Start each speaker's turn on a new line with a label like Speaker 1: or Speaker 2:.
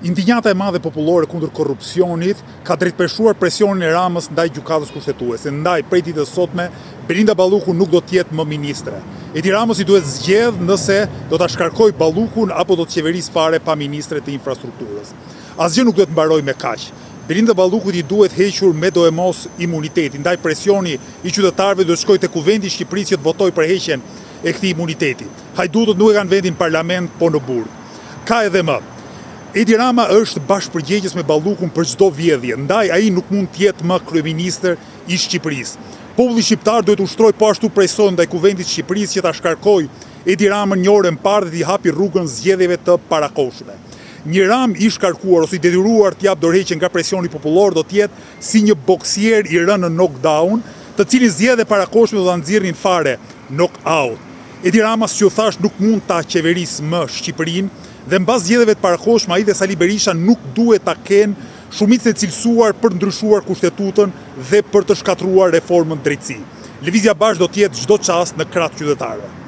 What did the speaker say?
Speaker 1: Indignata e madhe popullore kundër korrupsionit ka drejtpërshuar presionin e Ramës ndaj gjykatës kushtetuese. Ndaj prej ditës sotme Belinda Balluku nuk do të jetë më ministre. Edi Ramës i duhet zgjedh nëse do ta shkarkoj Ballukun apo do të qeverisë fare pa ministre të infrastrukturës. Asgjë nuk duhet mbaroj me kaq. Belinda Ballukut i duhet hequr me do e mos imuniteti. Ndaj presioni i qytetarëve do të shkojë te Kuvendi i Shqipërisë që të votojë për heqjen e këtij imuniteti. Hajdutët nuk e kanë vendin parlament, po në burg. Ka edhe më. Edi Rama është bashkëpërgjegjës me Ballukun për çdo vjedhje, ndaj ai nuk mund të jetë më kryeministër i Shqipërisë. Populli shqiptar duhet ushtrojë po ashtu presion ndaj Kuvendit të Shqipërisë që ta shkarkojë Edi Ramën një orë më parë dhe t'i hapi rrugën zgjedhjeve të parakohshme. Një Ram i shkarkuar ose i detyruar të jap dorëheqje nga presioni popullor do të jetë si një boksier i rënë në knockdown, të cilin zgjedhje parakohshme do ta nxirrin fare knockout. Edi Rama, si u thash, nuk mund ta qeverisë më Shqipërinë, dhe mbas zgjedhjeve të parakohshme ai dhe Sali Berisha nuk duhet ta kenë shumicën e cilësuar për ndryshuar kushtetutën dhe për të shkatruar reformën drejtësi. Lëvizja Bashkë do të jetë çdo çast në krah qytetarëve.